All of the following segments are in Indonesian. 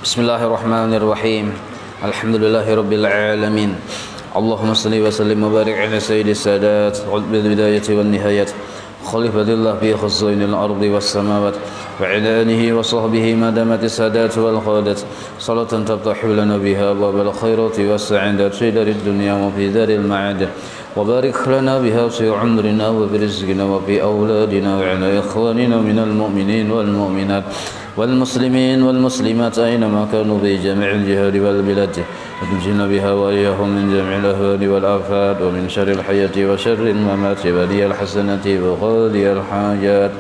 Bismillahirrahmanirrahim. Alhamdulillahirabbil alamin. Allahumma shalli wa sallim wa barik ala sayyidis sadat wal bidayati wan nihayat. Khalifatillah fi khazainil ardi was samawat wa ala alihi wa sahbihi ma damat sadat wal qadat. Salatan taftahu lana biha babal khairati was sa'adat fi darid dunya wa fi daril ma'ad. وبارك لنا بها في عمرنا وفي رزقنا وفي أولادنا وعلى إخواننا من المؤمنين والمؤمنات والمسلمين والمسلمات أينما كانوا في جميع الجهاد والبلاد وتنجينا بها وإياهم من جميع الأهوال والآفات ومن شر الحياة وشر الممات ولي الحسنة وقاضي الحاجات.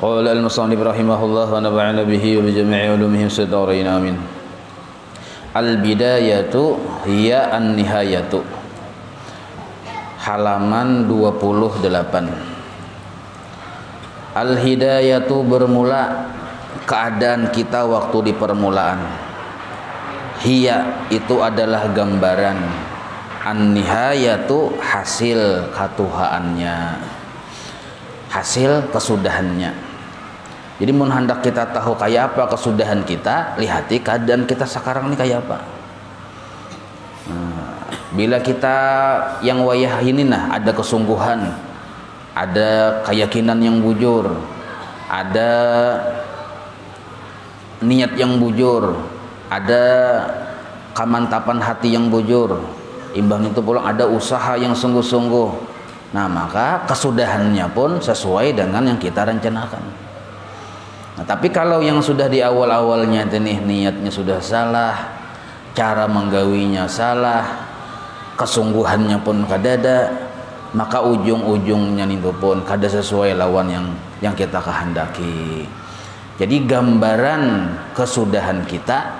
قال المصنف رحمه الله ونفعنا به وبجميع علومه في الدارين آمين. Al-bidayatu hiya an-nihayatu. Halaman 28. Al-hidayatu bermula keadaan kita waktu di permulaan. Hiya itu adalah gambaran. An-nihayatu hasil katuhaannya, hasil kesudahannya. Jadi mun hendak kita tahu kayak apa kesudahan kita, lihati keadaan kita sekarang ini kayak apa. Bila kita yang wayah ini ada kesungguhan, ada keyakinan yang bujur, ada niat yang bujur, ada kemantapan hati yang bujur, imbang itu pulang ada usaha yang sungguh-sungguh. Nah, maka kesudahannya pun sesuai dengan yang kita rencanakan. Nah, tapi kalau yang sudah di awal-awalnya nih niatnya sudah salah, cara menggawinya salah, kesungguhannya pun kadada, maka ujung-ujungnya itu pun kada sesuai lawan yang kita kehendaki. Jadi gambaran kesudahan kita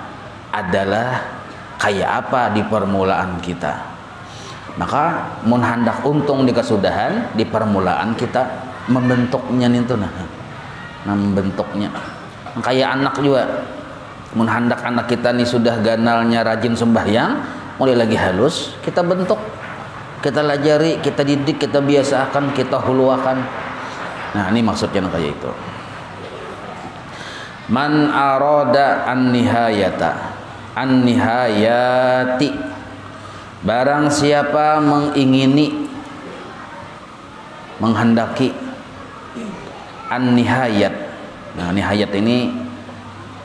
adalah kayak apa di permulaan kita. Maka mun hendak untung di kesudahan, di permulaan kita membentuknya itu membentuknya. Kayak anak juga, mun hendak anak kita nih sudah ganalnya rajin sembahyang, mulai lagi halus, kita bentuk, kita lajari, kita didik, kita biasakan, kita huluakan. Nah, ini maksudnya kayak itu. Man arada an-nihayata, an-nihayati. Barang siapa mengingini, menghendaki an-nihayat. Nah, nihayat ini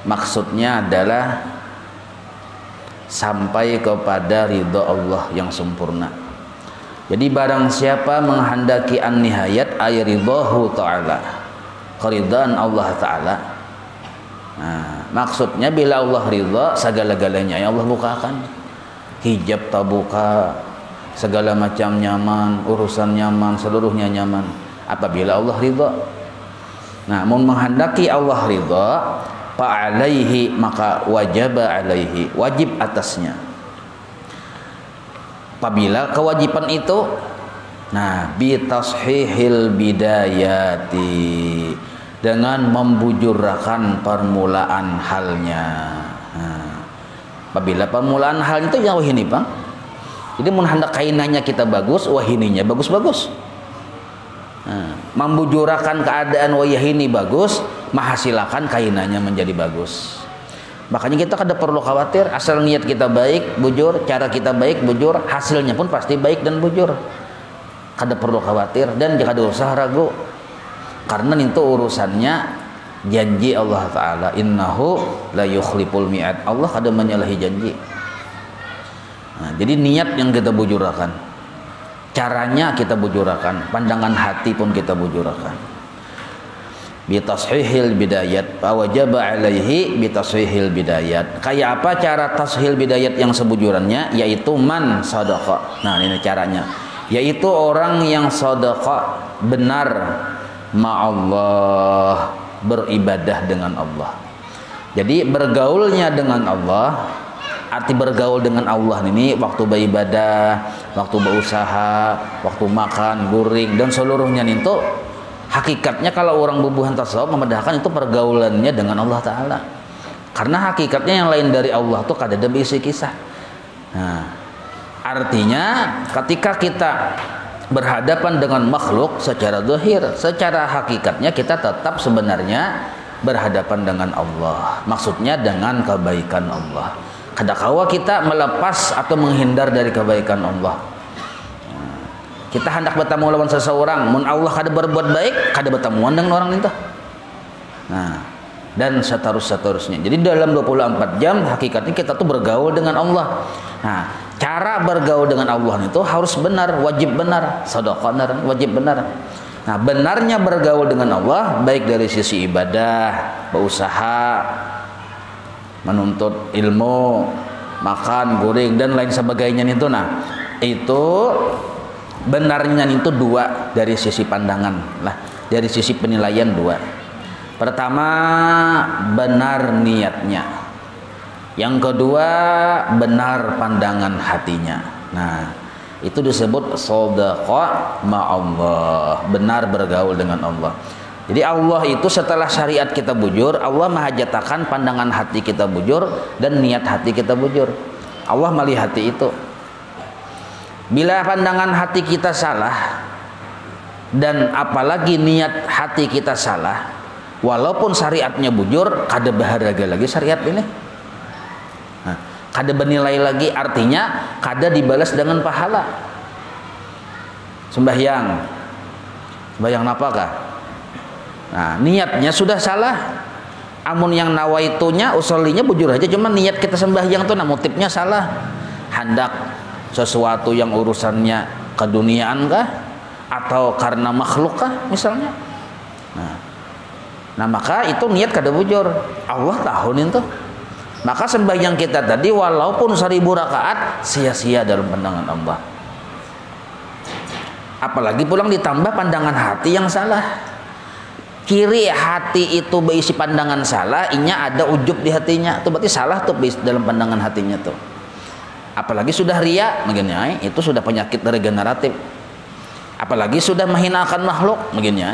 maksudnya adalah sampai kepada ridha Allah yang sempurna. Jadi barang siapa menghendaki an-nihayat ay ridahu ta'ala, keridhaan Allah ta'ala. Nah, maksudnya bila Allah ridha, segala-galanya yang Allah bukakan. Hijab tabuka, segala macam nyaman, urusan nyaman, seluruhnya nyaman apabila Allah ridha. Nah, menghendaki Allah ridha, fa'alaihi maka wajib alaihi, wajib atasnya. Apabila kewajiban itu, nah, bitashihil bidayati, dengan membujurkan permulaan halnya. Nah, apabila permulaan hal itu ya wahini Bang. Jadi mun hendak kainannya kita bagus, wahininya bagus-bagus. Nah, membujurkan keadaan wayahini bagus, mahasilakan kainannya menjadi bagus. Makanya kita kada perlu khawatir, asal niat kita baik, bujur, cara kita baik, bujur, hasilnya pun pasti baik dan bujur. Kada perlu khawatir dan kada usah ragu. Karena itu urusannya janji Allah Ta'ala, innahu la yukhliful mi'ad. Allah kada menyalahi janji. Nah, jadi niat yang kita bujurkan, caranya kita bujurkan, pandangan hati pun kita bujurkan. Bitashihil bidayat, wajaba alaihi bitashihil bidayat. Kayak apa cara tashihil bidayat yang sebujurannya? Yaitu man sadaqa. Nah, ini caranya. Yaitu orang yang sadaqa, benar ma'allah, beribadah dengan Allah. Jadi bergaulnya dengan Allah, arti bergaul dengan Allah ini waktu beribadah, waktu berusaha, waktu makan, guring dan seluruhnya itu hakikatnya kalau orang bubuhan tasawuf memedahkan itu pergaulannya dengan Allah Ta'ala. Karena hakikatnya yang lain dari Allah tuh kada ada isi kisah. Nah, artinya ketika kita berhadapan dengan makhluk secara zahir, secara hakikatnya kita tetap sebenarnya berhadapan dengan Allah. Maksudnya dengan kebaikan Allah. Kadakawa kita melepas atau menghindar dari kebaikan Allah. Kita hendak bertemu lawan seseorang, mun Allah kada berbuat baik, kada bertemuan dengan orang itu. Nah, dan seterusnya. Jadi dalam 24 jam hakikatnya kita tuh bergaul dengan Allah. Nah, cara bergaul dengan Allah itu harus benar, wajib benar, sedekah benar, wajib benar. Nah, benarnya bergaul dengan Allah baik dari sisi ibadah, berusaha, menuntut ilmu, makan, goreng dan lain sebagainya itu. Nah, itu benarnya itu dua dari sisi pandangan lah, dari sisi penilaian dua. Pertama, benar niatnya. Yang kedua, benar pandangan hatinya. Nah, itu disebut shadaqah ma'allah, benar bergaul dengan Allah. Jadi Allah itu setelah syariat kita bujur, Allah mahajatakan pandangan hati kita bujur dan niat hati kita bujur. Allah melihat hati itu. Bila pandangan hati kita salah dan apalagi niat hati kita salah, walaupun syariatnya bujur, kada berharga lagi syariat ini. Nah, kada bernilai lagi, artinya kada dibalas dengan pahala. Sembahyang apakah? Nah, niatnya sudah salah. Amun yang nawaitunya, usolinya bujur aja, cuma niat kita sembahyang tuh, nah motifnya salah. Hendak sesuatu yang urusannya keduniaan kah? Atau karena makhluk kah misalnya? Nah, maka itu niat kada bujur. Allah tahunin tuh. Maka sembahyang kita tadi walaupun 1000 rakaat sia-sia dalam pandangan Allah. Apalagi pulang ditambah pandangan hati yang salah. Kiri hati itu berisi pandangan salah, inya ada ujub di hatinya, itu berarti salah tuh dalam pandangan hatinya tuh. Apalagi sudah riya, begini, itu sudah penyakit regeneratif. Apalagi sudah menghinakan makhluk, begini,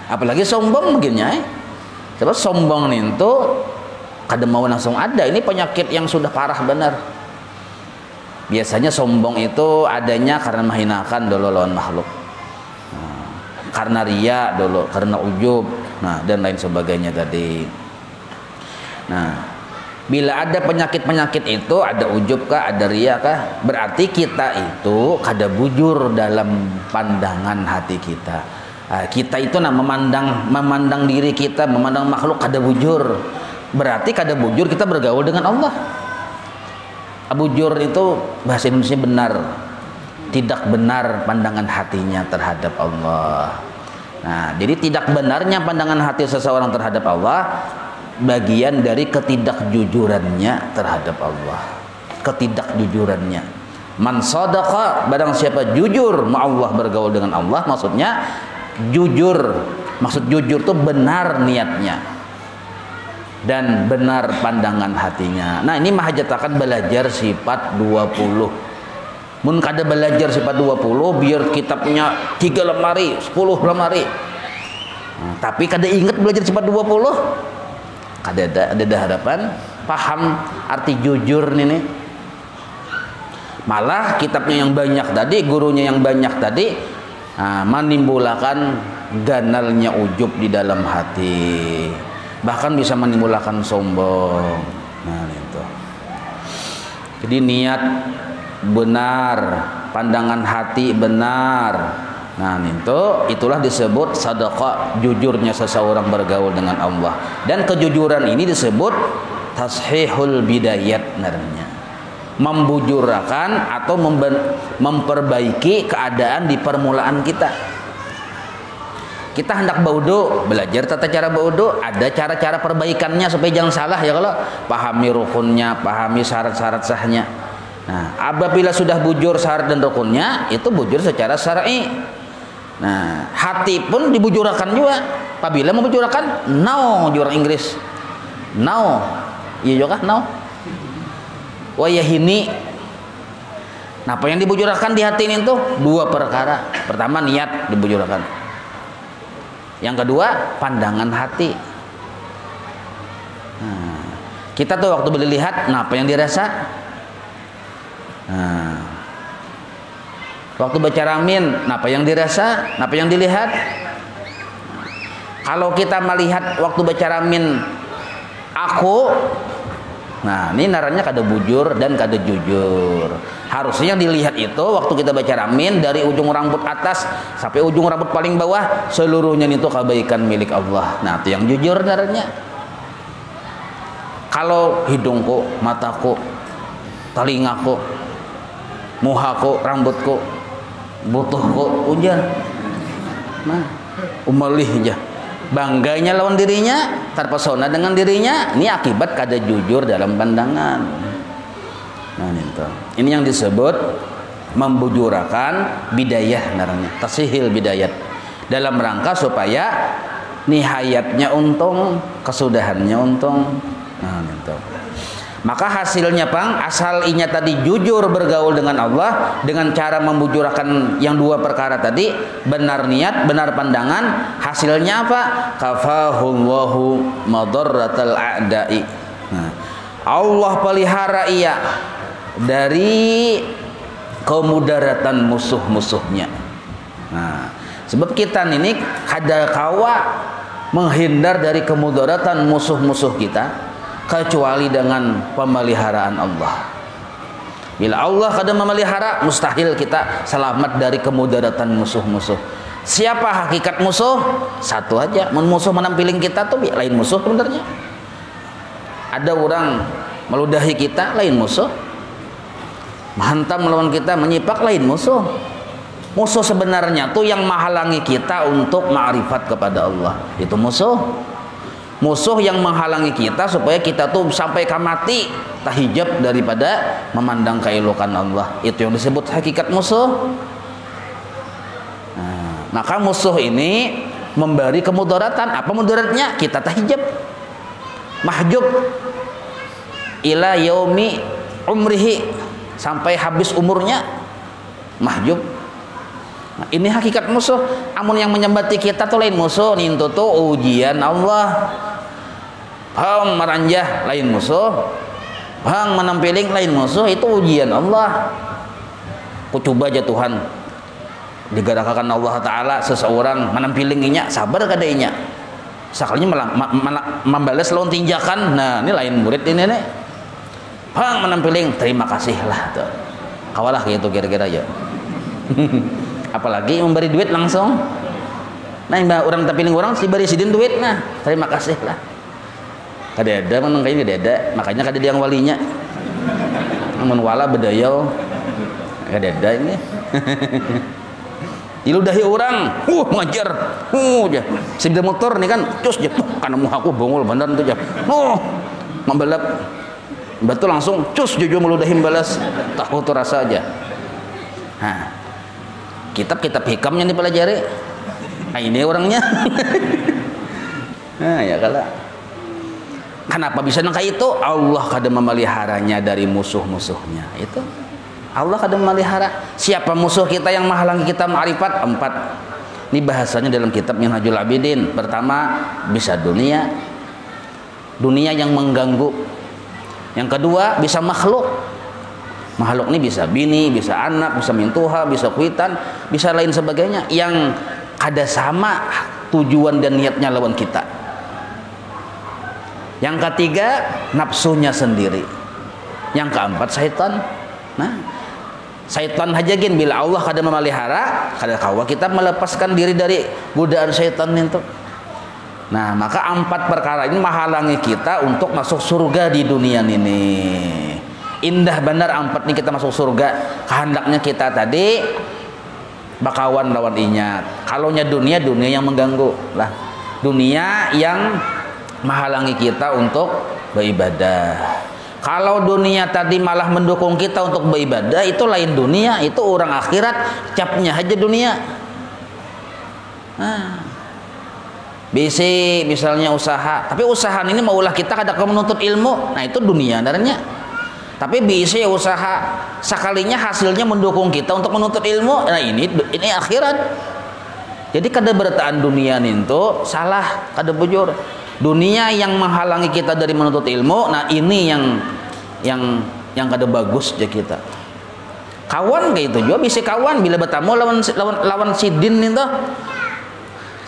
apalagi sombong, begini. Sebab sombong itu kada mau langsung ada, ini penyakit yang sudah parah benar. Biasanya sombong itu adanya karena menghinakan dulu lawan makhluk. Karena riya dulu, karena ujub, nah dan lain sebagainya tadi. Nah, bila ada penyakit-penyakit itu, ada ujub kah, ada riya kah, berarti kita itu kada bujur dalam pandangan hati kita. Nah, kita itu memandang diri kita, memandang makhluk kada bujur. Berarti kada bujur kita bergaul dengan Allah. Bujur itu bahasa Indonesia benar. Tidak benar pandangan hatinya terhadap Allah. Nah, jadi tidak benarnya pandangan hati seseorang terhadap Allah bagian dari ketidakjujurannya terhadap Allah. Ketidakjujurannya. Man shadaqa, barang siapa jujur ma Allah, bergaul dengan Allah, maksudnya jujur. Maksud jujur itu benar niatnya dan benar pandangan hatinya. Nah, ini mahajatakan belajar sifat 20. Mun kada belajar sifat 20, biar kitabnya 3 lemari, 10 lemari. Nah, tapi kada ingat belajar sifat 20, kada ada harapan paham arti jujur ini. Malah kitabnya yang banyak tadi, gurunya yang banyak tadi, menimbulkan ganalnya ujub di dalam hati. Bahkan bisa menimbulkan sombong. Nah, itu. Jadi niat benar, pandangan hati benar. Nah, itulah disebut sedekah, jujurnya seseorang bergaul dengan Allah. Dan kejujuran ini disebut tashihul bidayat namanya. Membujurkan atau memperbaiki keadaan di permulaan kita. Kita hendak baudu, belajar tata cara baudu, ada cara-cara perbaikannya supaya jangan salah ya, kalau pahami rukunnya, pahami syarat-syarat sahnya. Nah, apabila sudah bujur syarat dan rukunnya, itu bujur secara syar'i. Nah, hati pun dibujurakan juga. Apabila mau bujurakan, now, jurang Inggris. Now. Iya juga now. Wayahini. Nah, apa yang dibujurakan di hati ini tuh dua perkara. Pertama, niat dibujurakan. Yang kedua, pandangan hati. Nah, kita tuh waktu melihat, nah apa yang dirasa? Nah, waktu baca ramin, apa yang dirasa, apa yang dilihat? Kalau kita melihat waktu bicara min aku, nah ini naranya kada bujur dan kada jujur. Harusnya yang dilihat itu waktu kita baca min dari ujung rambut atas sampai ujung rambut paling bawah seluruhnya itu kebaikan milik Allah. Nah itu yang jujur naranya. Kalau hidungku, mataku, telingaku, muhaku, rambutku, butuhku, ujar, nah umalih aja. Bangganya lawan dirinya, terpesona dengan dirinya, ini akibat kada jujur dalam pandangan. Nah ini yang disebut membujurakan bidayah namanya, tasihil bidayat, dalam rangka supaya nihayatnya untung, kesudahannya untung. Nah itu. Maka hasilnya Pang, asal inya tadi jujur bergaul dengan Allah dengan cara membujurakan yang dua perkara tadi, benar niat, benar pandangan, hasilnya apa? Kafahullahu madarratal a'da'i. Nah, Allah pelihara ia dari kemudaratan musuh-musuhnya. Nah, sebab kita ini kada kawa menghindar dari kemudaratan musuh-musuh kita kecuali dengan pemeliharaan Allah. Bila Allah kada memelihara, mustahil kita selamat dari kemudaratan musuh-musuh. Siapa hakikat musuh? Satu aja. Musuh menampiling kita tuh lain musuh sebenarnya. Ada orang meludahi kita, lain musuh. Menghantam melawan kita, menyipak, lain musuh. Musuh sebenarnya tuh yang menghalangi kita untuk ma'rifat kepada Allah. Itu musuh. Musuh yang menghalangi kita supaya kita tuh sampai mati tahijab daripada memandang keelokan Allah. Itu yang disebut hakikat musuh. Nah, maka musuh ini memberi kemudaratan. Apa mudaratnya? Kita tahijab, mahjub ila yaumi umrihi, sampai habis umurnya mahjub. Nah, ini hakikat musuh. Amun yang menyembati kita tuh lain musuh, nintu tuh ujian Allah. Bang meranjah lain musuh, bang menampiling lain musuh, itu ujian Allah. Ku coba aja Tuhan digerakkan Allah Ta'ala seseorang menampilinginya, sabar kadainya sekalinya membalas lawan tinjakan. Nah ini lain murid ini nih, bang menampiling, terima kasih lah tuh. Kawalah gitu kira-kira ya. Apalagi memberi duit langsung. Nah orang tampiling orang diberi sidin duit, nah terima kasih lah. Kada ada memang kayaknya kada ada, makanya kada ada yang walinya. Namun wala bedayau kada ada ini. Diludahi orang, ngajar, aja. Sepeda motor nih kan, cus aja, karena mau aku bongol bener tuh aja. Membalap, betul langsung, cus jujur meludahi balas, tahu tuh rasa aja. Nah, kitab-kitab hikamnya dipelajari. Nah ini orangnya. Nah ya kalah. Kenapa bisa nangka itu? Allah kada memeliharanya dari musuh-musuhnya. Itu Allah kada memelihara. Siapa musuh kita yang menghalangi kita ma'rifat? 4. Ini bahasanya dalam kitab Minhajul Abidin. Pertama, bisa dunia. Dunia yang mengganggu. Yang kedua, bisa makhluk. Makhluk ini bisa bini, bisa anak, bisa mintuha, bisa kuitan, bisa lain sebagainya yang kada sama tujuan dan niatnya lawan kita. Yang ketiga, nafsunya sendiri. Yang keempat, syaitan. Nah, syaitan aja gin, bila Allah kada memelihara, kada kawa kita melepaskan diri dari godaan syaitan itu. Nah, maka 4 perkara ini menghalangi kita untuk masuk surga di dunia ini. Indah benar 4 ini kita masuk surga. Kehendaknya kita tadi bakawan lawan inyat. Kalaunya dunia yang mengganggu lah. Dunia yang menghalangi kita untuk beribadah. Kalau dunia tadi malah mendukung kita untuk beribadah, itu lain dunia, itu orang akhirat, capnya aja dunia. Nah, bisi misalnya usaha, tapi usaha ini maulah kita kada menuntut ilmu, nah itu dunia darahnya. Tapi bisi usaha sekalinya hasilnya mendukung kita untuk menuntut ilmu, nah ini akhirat. Jadi kada bertahan dunia itu salah, kada bujur. Dunia yang menghalangi kita dari menuntut ilmu, nah ini yang kada bagus aja kita. Kawan kayak itu juga bisa kawan bila bertemu lawan sidin itu.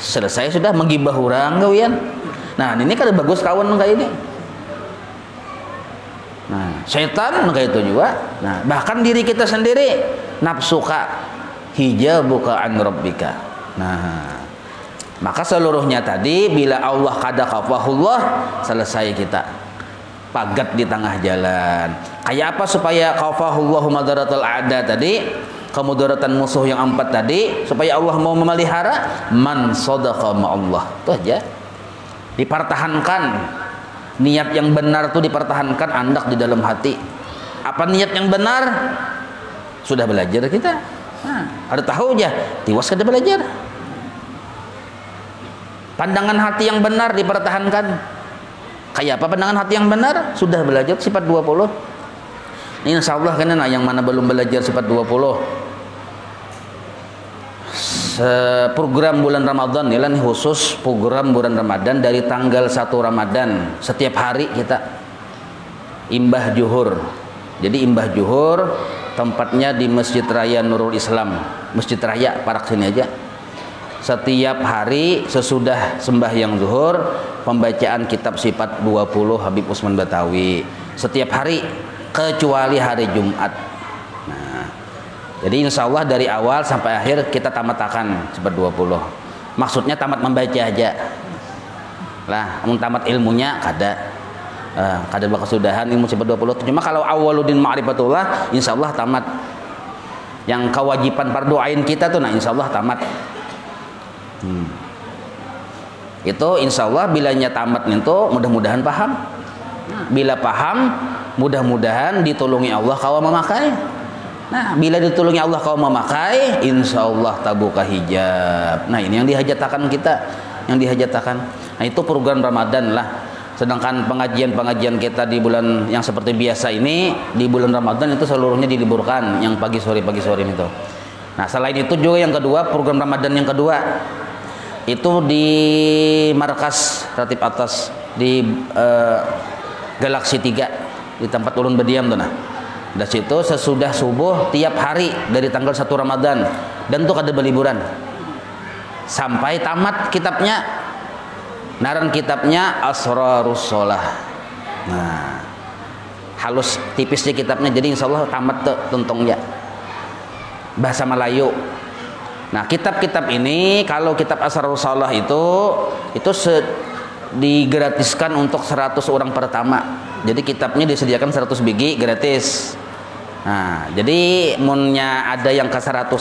selesai sudah menggibah orang kawian. Nah ini kan bagus kawan kayak ini. Nah setan kayak itu juga. Nah bahkan diri kita sendiri, nafsuka hijabuka an rabbika. Nah maka seluruhnya tadi bila Allah kada kafahullah, selesai kita pagat di tengah jalan. Kayak apa supaya kafahullahu madaratul ada tadi, kemudaratan musuh yang 4 tadi, supaya Allah mau memelihara? Man sadaqa ma'allah. Itu aja. Dipertahankan niat yang benar, tuh dipertahankan andak di dalam hati. Apa niat yang benar? Sudah belajar kita. Nah, ada tahu aja, tiwas kada belajar. Pandangan hati yang benar dipertahankan. Kayak apa pandangan hati yang benar? Sudah belajar sifat 20. Ini insyaallah kan yang mana belum belajar sifat 20. Program bulan Ramadan ya nih, khusus program bulan Ramadan dari tanggal 1 Ramadan setiap hari kita imbah juhur. Jadi imbah juhur tempatnya di Masjid Raya Nurul Islam, Masjid Raya Parak sini aja. Setiap hari sesudah sembahyang zuhur pembacaan kitab sifat 20 Habib Usman Batawi setiap hari kecuali hari Jumat. Jadi insya Allah dari awal sampai akhir kita tamat-takan sifat 20. Maksudnya tamat membaca aja lah, tamat ilmunya kada kada kesudahan ilmu sifat 20. Cuma kalau awaludin ma'rifatullah insya Allah tamat. Yang kewajiban fardu ain kita tuh nah insya Allah tamat. Itu insya Allah bilanya tamat itu mudah-mudahan paham. Bila paham mudah-mudahan ditolongi Allah kalau memakai. Nah, bila ditolongi Allah kau memakai, insya Allah tabuka hijab. Nah, ini yang dihajatakan kita, yang dihajatakan. Nah, itu program Ramadan lah. Sedangkan pengajian-pengajian kita di bulan yang seperti biasa ini, di bulan Ramadan itu seluruhnya diliburkan, yang pagi sore itu. Nah, selain itu juga yang kedua, program Ramadan yang kedua itu di markas Ratib Atas di Galaksi 3 di tempat ulun berdiam tuh nah. Dari situ sesudah subuh tiap hari dari tanggal 1 Ramadan dan tuh ada berliburan sampai tamat kitabnya. Naran kitabnya Asrarus Sholah. Nah, halus tipisnya kitabnya, jadi insya Allah tamat tuh tuntungnya bahasa Melayu. Nah, kitab-kitab ini kalau kitab Asrarus Sholah itu digratiskan untuk 100 orang pertama. Jadi kitabnya disediakan 100 biji gratis. Nah, jadi munnya ada yang ke 101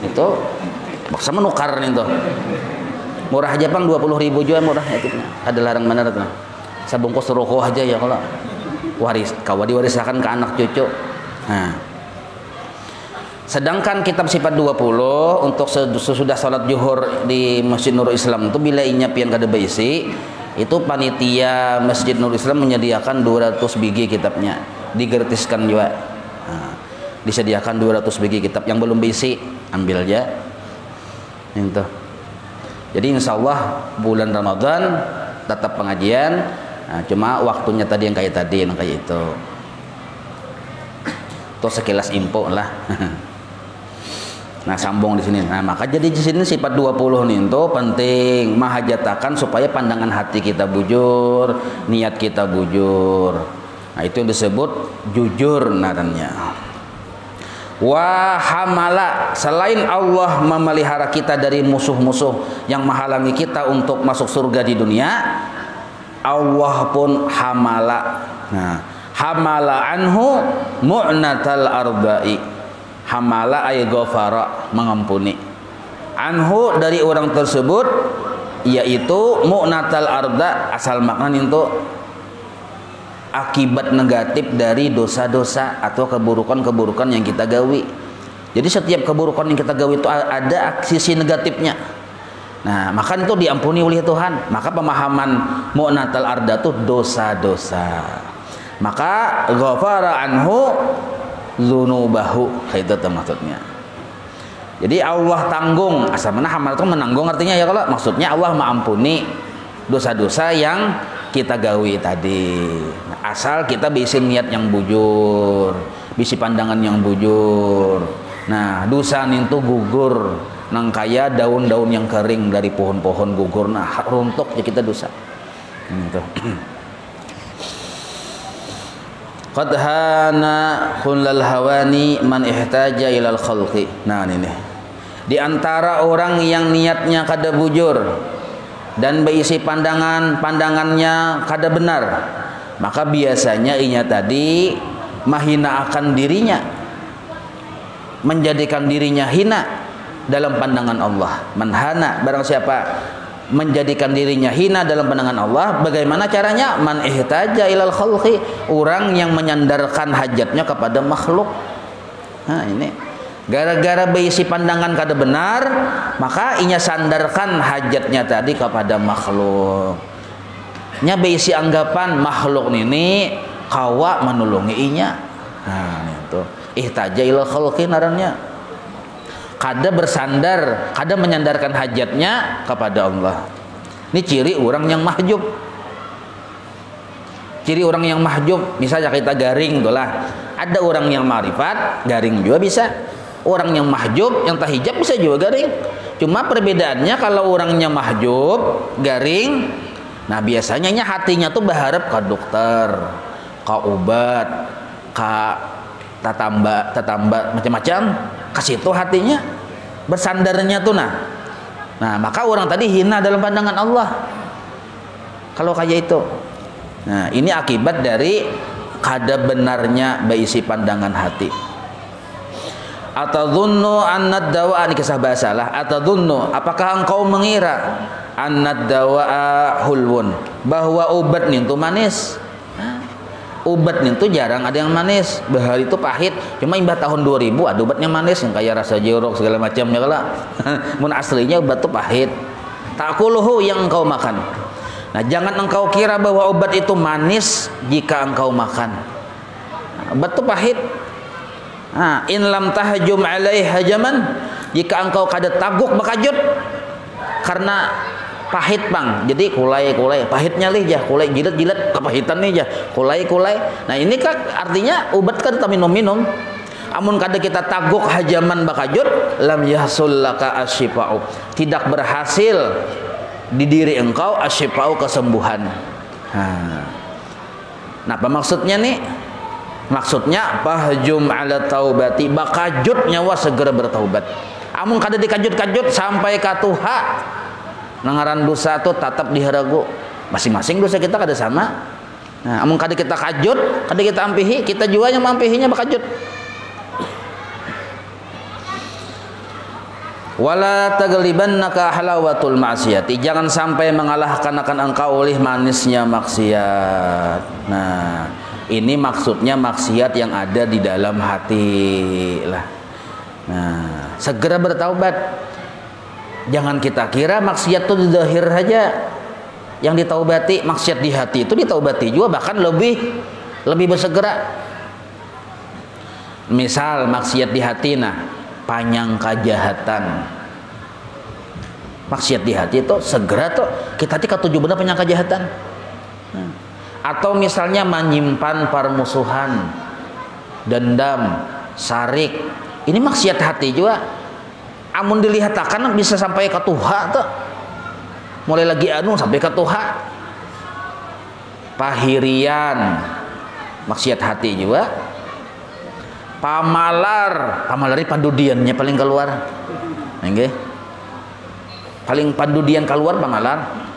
itu maksa menukar nih tuh. Murah aja Bang, 20.000 juga murah ya tipnya. Ada larang bener tuh. Sabungkus rokok aja ya kalau diwariskan ke anak cucu. Nah. Sedangkan kitab sifat 20 untuk sesudah sholat zuhur di Masjid Nurul Islam itu bila inyapian kada baisi, itu panitia Masjid Nurul Islam menyediakan 200 biji kitabnya, digratiskan juga. Nah, disediakan 200 biji kitab yang belum berisi, ambil aja. Itu. Jadi insya Allah bulan Ramadan tetap pengajian, nah, cuma waktunya tadi yang kayak itu. Itu sekilas info lah. Nah, sambung di sini. Nah, maka jadi di sini sifat 20 nih itu penting mahajatakan supaya pandangan hati kita bujur, niat kita bujur. Nah, itu yang disebut jujur narannya. Wa hamala, selain Allah memelihara kita dari musuh-musuh yang menghalangi kita untuk masuk surga di dunia, Allah pun hamala. Nah, hamala anhu mu'natal arba'i. Hamala ay ghafara, mengampuni. Anhu dari orang tersebut, yaitu mu'natal arda, asal makna itu akibat negatif dari dosa-dosa atau keburukan-keburukan yang kita gawi. Jadi setiap keburukan yang kita gawi itu ada sisi negatifnya. Nah, maka itu diampuni oleh Tuhan. Maka pemahaman mu'natal arda itu dosa-dosa. Maka ghafara anhu dzunubahu, itu maksudnya. Jadi Allah tanggung, asal mana hamal itu menanggung artinya ya, kalau maksudnya Allah mengampuni dosa-dosa yang kita gawi tadi. Nah, asal kita bisi niat yang bujur, bisi pandangan yang bujur. Nah, dosa itu gugur nang kaya daun-daun yang kering dari pohon-pohon gugur, nah runtuh ya kita dosa. Gitu. Qad hana kullal hawani man ihtaja ilal khalqi. Nah ini nih. Di antara orang yang niatnya kada bujur dan berisi pandangannya kada benar, maka biasanya inya tadi mahina akan dirinya, menjadikan dirinya hina dalam pandangan Allah. Manhana, barang siapa menjadikan dirinya hina dalam pandangan Allah, bagaimana caranya? Man ihtaja ilal khalqi, orang yang menyandarkan hajatnya kepada makhluk. Nah ini gara-gara berisi pandangan kada benar, maka inya sandarkan hajatnya tadi kepada makhluk. Nya berisi anggapan makhluk ini kawa menolongi inya. Nah itu ihtaja ilal khalqi narannya. Kada bersandar, kada menyandarkan hajatnya kepada Allah. Ini ciri orang yang mahjub. Ciri orang yang mahjub, misalnya kita garing itulah. Ada orang yang ma'rifat, garing juga bisa. Orang yang mahjub, yang tahijab bisa juga garing. Cuma perbedaannya kalau orangnya mahjub, garing, nah biasanya hatinya tuh berharap ke dokter, ke obat, ke tatamba macam-macam. Kasih itu hatinya, bersandarnya tuh nah maka orang tadi hina dalam pandangan Allah kalau kayak itu. Nah ini akibat dari kada benarnya berisi pandangan hati. Atadhunnu annad dawa, ini kisah bahasalah. Atadhunnu, apakah engkau mengira annad dawa hulwun, bahwa obat nih tuh manis. Obat itu jarang ada yang manis, bahari itu pahit. Cuma imbah tahun 2000 ada obatnya manis yang kayak rasa jeruk segala macamnya kala. Mun aslinya obat itu pahit. Takuluhu, yang engkau makan. Nah, jangan engkau kira bahwa obat itu manis jika engkau makan. Obat itu pahit. Nah, in lam tahjum alaih hajaman, jika engkau kada taguk bakajut karena pahit bang, jadi kulai pahitnya lih jah, kulai jilat kepahitan nih jah, kulai. Nah ini kan artinya obat kan kita minum. Amun kada kita taguk hajaman bakajut, lam yahsul laka asyifa'u, tidak berhasil di diri engkau asyifa'u, kesembuhan. Nah apa maksudnya nih? Maksudnya bahjum ala taubati, bakajut nyawa segera bertaubat. Amun kada dikajut-kajut sampai katuha, nangaran dosa tuh tatap diharagu. Masing-masing dosa kita kada sama. Nah, amun kada kita kajut, kada kita ampihi, kita juga yang mampihinya bakajut. Wala taglibannaka halawatul ma'siyati, jangan sampai mengalahkan akan engkau oleh manisnya maksiat. Nah, ini maksudnya maksiat yang ada di dalam hati lah. Nah, segera bertaubat. Jangan kita kira maksiat itu di zahir saja yang ditaubati, maksiat di hati itu ditaubati juga, bahkan lebih bersegera. Misal maksiat di hati, nah panyangka kejahatan. Maksiat di hati itu segera tuh kita katuju benar panyangka kejahatan. Atau misalnya menyimpan permusuhan, dendam, sarik, ini maksiat hati juga. Amun dilihat akan bisa sampai ke tuha tuh, mulai lagi sampai ke tuha. Pahirian, maksiat hati juga. Pamalari pandudiannya paling keluar. Nggih. Paling pandudian keluar pamalar.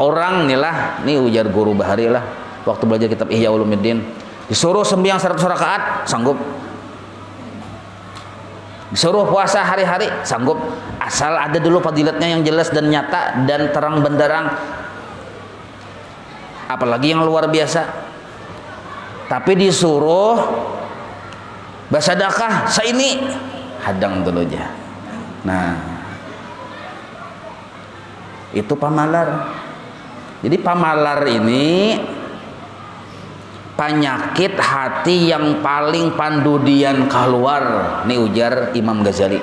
Orang inilah, nih ujar guru bahari lah waktu belajar kitab Ihya Ulumuddin, disuruh sembahyang 100 rakaat sanggup. Disuruh puasa hari-hari sanggup, asal ada dulu fadilatnya yang jelas dan nyata dan terang benderang, apalagi yang luar biasa. Tapi disuruh bersedekah saini, hadang dulu aja. Nah itu pamalar. Jadi pamalar ini penyakit hati yang paling pandudian keluar, ini ujar Imam Ghazali.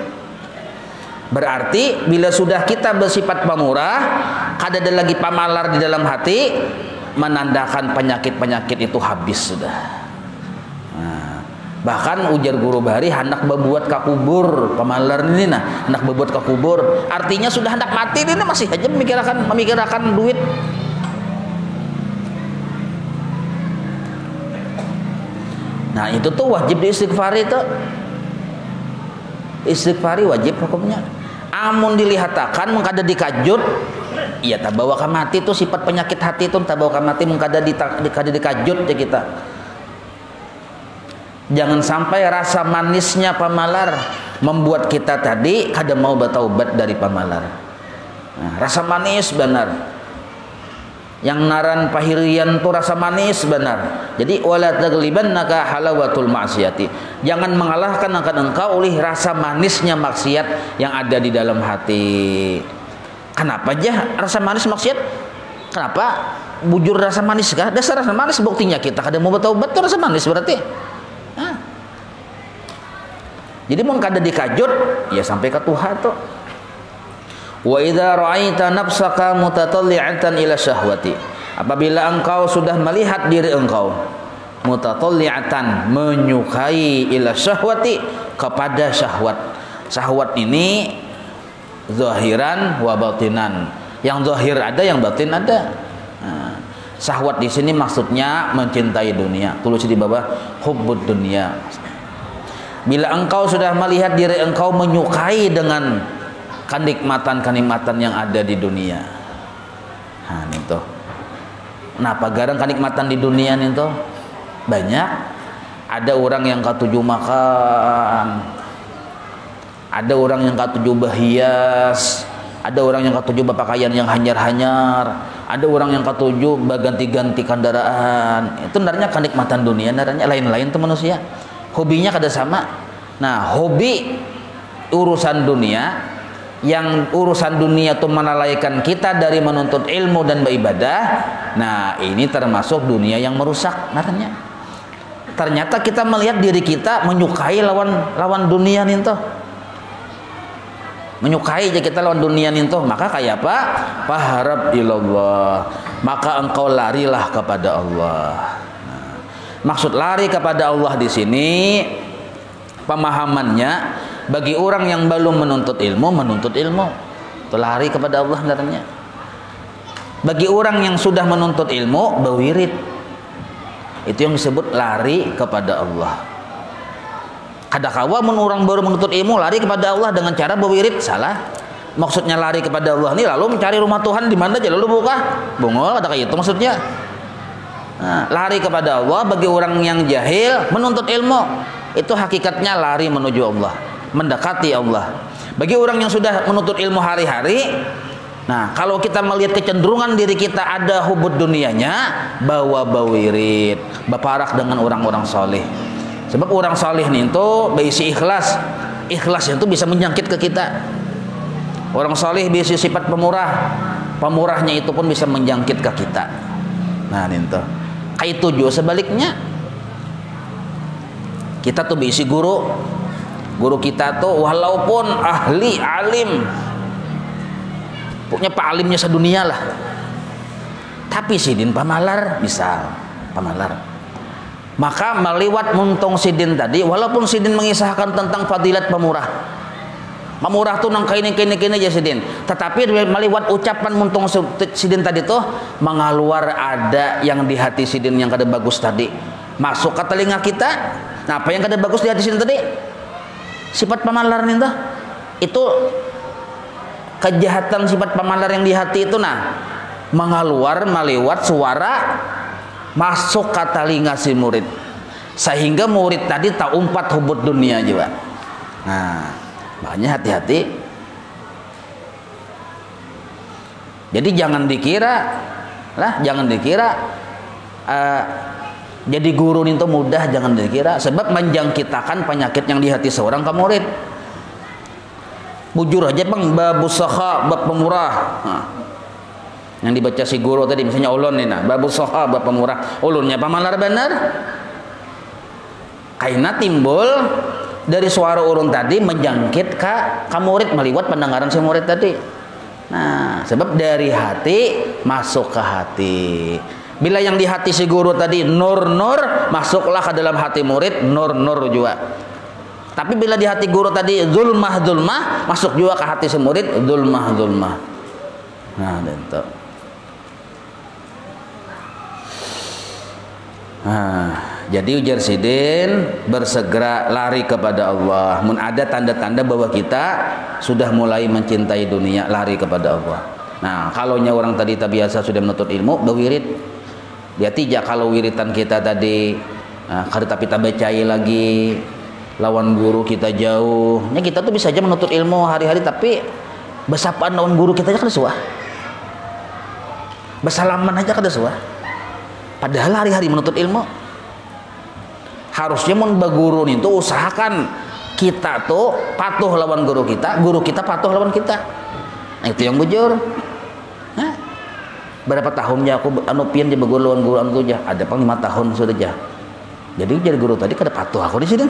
Berarti bila sudah kita bersifat pemurah, kada ada lagi pamalar di dalam hati, menandakan penyakit-penyakit itu habis sudah. Nah, Bahkan ujar guru bahari hendak berbuat kakubur pamalar ini nah, hendak berbuat kakubur artinya sudah hendak mati ini masih aja memikirkan duit. Nah itu tuh wajib diistighfari tuh. Istighfari wajib hukumnya. Amun dilihatakan mengkada dikajut, iya tak bawa ka mati tuh sifat penyakit hati itu tak bawa ka mati mengkada dikajut ya kita. Jangan sampai rasa manisnya pamalar membuat kita tadi kada mau bertaubat dari pamalar. Nah, rasa manis benar. Yang naran pahirian tuh rasa manis benar. Jadi wala taglibannaka halawatul ma'siyati. Jangan mengalahkan akan engkau oleh rasa manisnya maksiat yang ada di dalam hati. Kenapa aja rasa manis maksiat? Kenapa bujur rasa manis kah? Dasar rasa manis buktinya kita kada mau bertaubat tuh rasa manis berarti. Nah. Jadi mau kada dikajut ya sampai ke Tuhan tuh. Wa idza ra'aita nafsaka mutatalli'atan ila syahwati. Apabila engkau sudah melihat diri engkau mutatalli'atan menyukai ila syahwati kepada syahwat. Syahwat ini zahiran wa batinan. Yang zahir ada, yang batin ada. Nah, syahwat di sini maksudnya mencintai dunia. Tulis di bawah hubbud dunia. Bila engkau sudah melihat diri engkau menyukai dengan kenikmatan-kenikmatan yang ada di dunia. Nah, itu. Kenapa garang kenikmatan di dunia itu? Banyak. Ada orang yang ketujuh makan. Ada orang yang ketujuh berhias. Ada orang yang ketujuh berpakaian yang hanyar-hanyar. Ada orang yang ketujuh berganti-ganti kendaraan. Itu sebenarnya kenikmatan dunia, sebenarnya lain-lain tuh manusia. Hobinya kada sama. Nah, hobi urusan dunia, yang urusan dunia itu melalaikan kita dari menuntut ilmu dan beribadah. Nah ini termasuk dunia yang merusak naranya. Ternyata kita melihat diri kita menyukai lawan dunia nih toh, menyukai aja kita lawan dunia nih toh. Maka kayak apa? Faharab ilallah, maka engkau larilah kepada Allah. Nah, maksud lari kepada Allah di sini pemahamannya bagi orang yang belum menuntut ilmu itu lari kepada Allah sebenarnya. Bagi orang yang sudah menuntut ilmu berwirid, itu yang disebut lari kepada Allah. Kadakawa orang baru menuntut ilmu lari kepada Allah dengan cara berwirid, salah. Maksudnya lari kepada Allah ini lalu mencari rumah Tuhan di mana aja lalu buka bungol, ada kayak itu maksudnya. Nah, lari kepada Allah bagi orang yang jahil menuntut ilmu itu hakikatnya lari menuju Allah, mendekati Allah. Bagi orang yang sudah menuntut ilmu hari-hari, nah kalau kita melihat kecenderungan diri kita ada hubud dunianya, bawa bawirid, baparak dengan orang-orang soleh. Sebab orang soleh nih itu berisi ikhlas, ikhlasnya itu bisa menjangkit ke kita. Orang soleh berisi sifat pemurah, pemurahnya itu pun bisa menjangkit ke kita. Nah itu kayak itu juga sebaliknya. Kita tuh berisi guru kita tuh walaupun ahli alim, pokoknya pak alimnya sedunia lah, tapi sidin pamalar misal pamalar, maka meliwat muntung sidin tadi, walaupun sidin mengisahkan tentang fadilat pemurah tuh nang kini aja sidin, tetapi meliwat ucapan muntung sidin tadi tuh mengaluar ada yang di hati sidin yang kada bagus tadi masuk ke telinga kita. Nah, apa yang kada bagus di hati sidin tadi? Sifat pamalar itu kejahatan sifat pamalar yang di hati itu mengaluar meliwat suara masuk ke telinga si murid, sehingga murid tadi tak umpat hubud dunia juga. Nah makanya hati-hati. Jadi jangan dikira jadi guru itu mudah, jangan dikira. Sebab menjangkitakan penyakit yang di hati seorang ke murid. Bujur aja bang, bab usaha, bab pemurah. Nah, yang dibaca si guru tadi misalnya ulun nih, bab usaha, bab pemurah. Ulunnya pamalar benar. Kaina timbul dari suara urun tadi menjangkit ke murid meliwat pendengaran si murid tadi. Nah, sebab dari hati masuk ke hati. Bila yang di hati si guru tadi nur-nur, masuklah ke dalam hati murid nur-nur juga. Tapi bila di hati guru tadi zulmah-zulmah, masuk juga ke hati si murid zulmah-zulmah. Nah, itu. Jadi ujar sidin bersegera lari kepada Allah. Mun ada tanda-tanda bahwa kita sudah mulai mencintai dunia, lari kepada Allah. Nah, kalau orang tadi tak biasa sudah menuntut ilmu, berwirid. Dia tidak kalau wiritan kita tadi kada tapi tak bacai lagi, lawan guru kita jauh. Ya kita tuh bisa aja menuntut ilmu hari-hari tapi bersapaan lawan guru kita aja kada suah. Bersalaman aja kada suah. Padahal hari-hari menuntut ilmu. Harusnya mun baguru itu usahakan kita tuh patuh lawan guru kita patuh lawan kita. Nah, itu yang bujur. Berapa tahunnya aku pian di baguru lawan guru anu aja. Ada pang 5 tahun sudah aja. Jadi jadi guru tadi kada patuh aku di sini.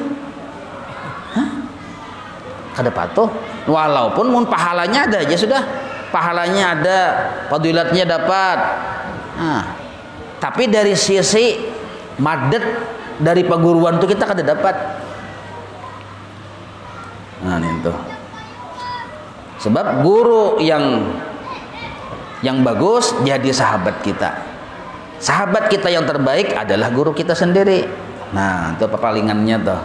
Kada patuh. Walaupun mun pahalanya ada aja sudah. Pahalanya ada, fadilatnya dapat. Tapi dari sisi madet dari perguruan itu kita kada dapat. Nah, itu. Sebab guru yang bagus jadi sahabat kita. Sahabat kita yang terbaik adalah guru kita sendiri. Nah, itu palingannya tuh.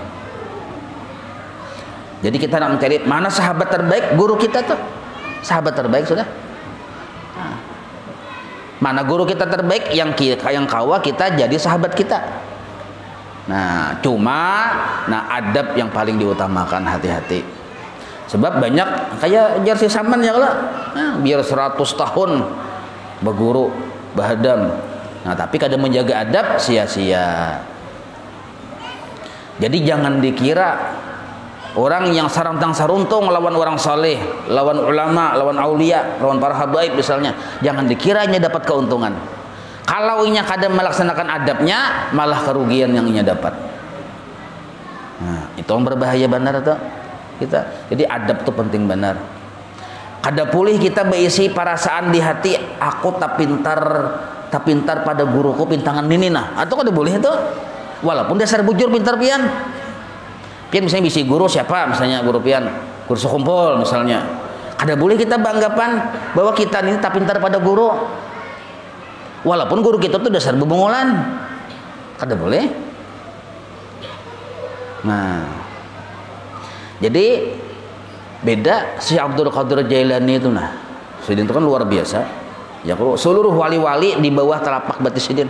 Jadi kita nak mencari mana sahabat terbaik, guru kita tuh. Sahabat terbaik sudah. Mana guru kita terbaik yang kawa kita jadi sahabat kita. Nah, adab yang paling diutamakan, hati-hati. Sebab banyak kayak jersey saman ya kalau biar 100 tahun berguru bahadam. Nah, tapi kadang menjaga adab sia-sia. Jadi jangan dikira orang yang sarantang saruntung lawan orang saleh, lawan ulama, lawan aulia, lawan para habaib misalnya, jangan dikiranya dapat keuntungan. Kalau inya kadang melaksanakan adabnya, malah kerugian yang inya dapat. Nah, itu yang berbahaya benar tuh kita. Jadi adab itu penting benar. Kada pulih kita berisi perasaan di hati, aku tak pintar pada guruku pintangan ini nah. Atau kada boleh itu. Walaupun dasar bujur pintar pian. Pian misalnya bisi guru siapa? Misalnya guru pian, guru sekumpul misalnya. Kada boleh kita beranggapan bahwa kita ini tak pintar pada guru. Walaupun guru kita tuh dasar bebongolan. Kada boleh. Nah, jadi beda si Abdul Qadir Jailani itu nah. Sidin itu kan luar biasa. Ya kalau seluruh wali-wali di bawah telapak batis Sidin.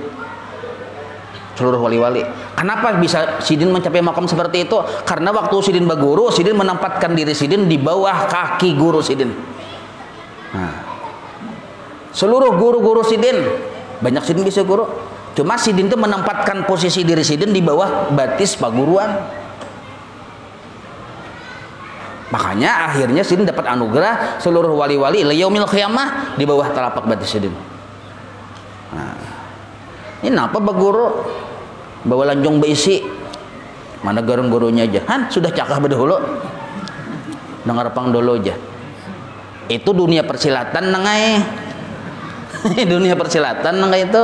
Seluruh wali-wali. Kenapa bisa Sidin mencapai makam seperti itu? Karena waktu Sidin berguru, Sidin menempatkan diri Sidin di bawah kaki guru Sidin. Nah, seluruh guru-guru Sidin, banyak Sidin bisa guru. Cuma Sidin itu menempatkan posisi diri Sidin di bawah batis paguruan. Makanya akhirnya Sidin dapat anugerah seluruh wali-wali yaumil qiyamah di bawah telapak batis Sidin. Nah, ini apa baguru bawa lanjong beisi mana garung-gurunya aja sudah cakap berdahulu dengar pang dulu aja itu dunia persilatan nengai dunia persilatan nengai itu.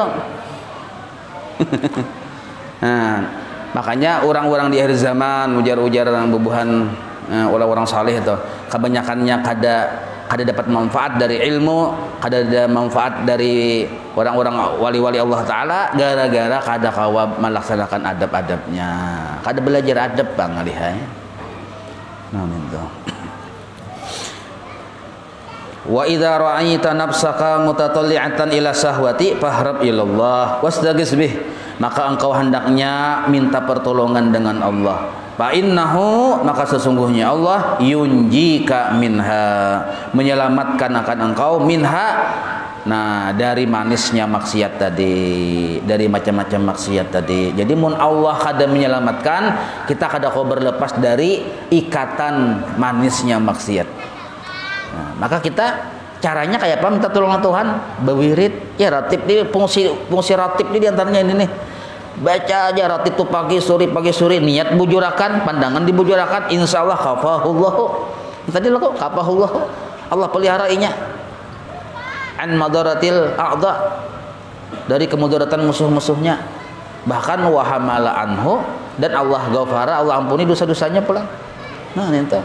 Nah, makanya orang-orang di akhir zaman ujar-ujar bubuhan orang-orang saleh itu kebanyakannya kada dapat manfaat dari ilmu, kada ada manfaat dari orang-orang wali-wali Allah Ta'ala gara-gara kada kawa melaksanakan adab-adabnya, kada belajar adab bang alihai. Nah, itu. Wa idza ra'aita nafsaka mutatalli'atan ila sahwati fahrab ilallah wastagis bih, maka engkau hendaknya minta pertolongan dengan Allah. Fa innahu, maka sesungguhnya Allah yunjika minha, menyelamatkan akan engkau minha, nah dari manisnya maksiat tadi, dari macam-macam maksiat tadi. Jadi mun Allah kada menyelamatkan kita, kada kau berlepas dari ikatan manisnya maksiat. Nah, maka kita caranya kayak apa minta tolong Tuhan? Berwirid ya, ratib ini fungsi ratib ini diantaranya ini nih. Baca aja ratib itu pagi sore, niat bujurakan, pandangan dibujurakan, insya Allah kafahullah. Tadi lo kok kafahullah, Allah pelihara inya an madaratil a'dha. dari kemudaratan musuh-musuhnya. Bahkan wa hamala anhu, dan Allah ghafara, Allah ampuni dosa-dosanya pula. Nah ente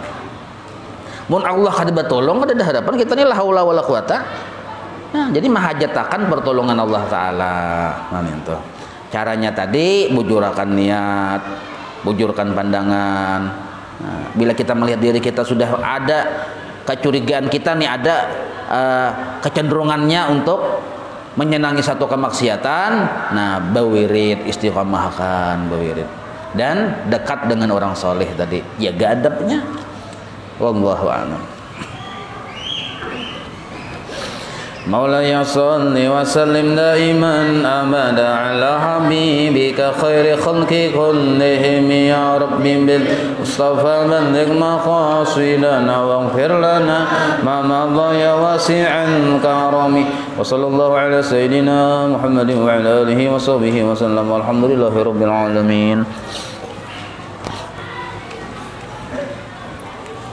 mun Allah kada batolong kada ada harapan kita ni la haula wala quwata. Nah jadi mahajatakan pertolongan Allah taala. Nah ente caranya tadi bujurakan niat, bujurkan pandangan. Nah, bila kita melihat diri kita sudah ada kecurigaan kita nih, ada kecenderungannya untuk menyenangi satu kemaksiatan, nah bawirid, istiqomahkan bawirid, dan dekat dengan orang soleh tadi, jaga adabnya. Wallahu a'lam. Maulaya salli wa sallim daiman abada ala habibika khairi khalqi kullihim ya rabbi bil mustafa balligh maqasidana waghfir lana ma madha ya wasi'an karami wa sallallahu ala sayyidina Muhammadin wa ala alihi wa sahbihi wa sallam walhamdulillahi rabbil alamin.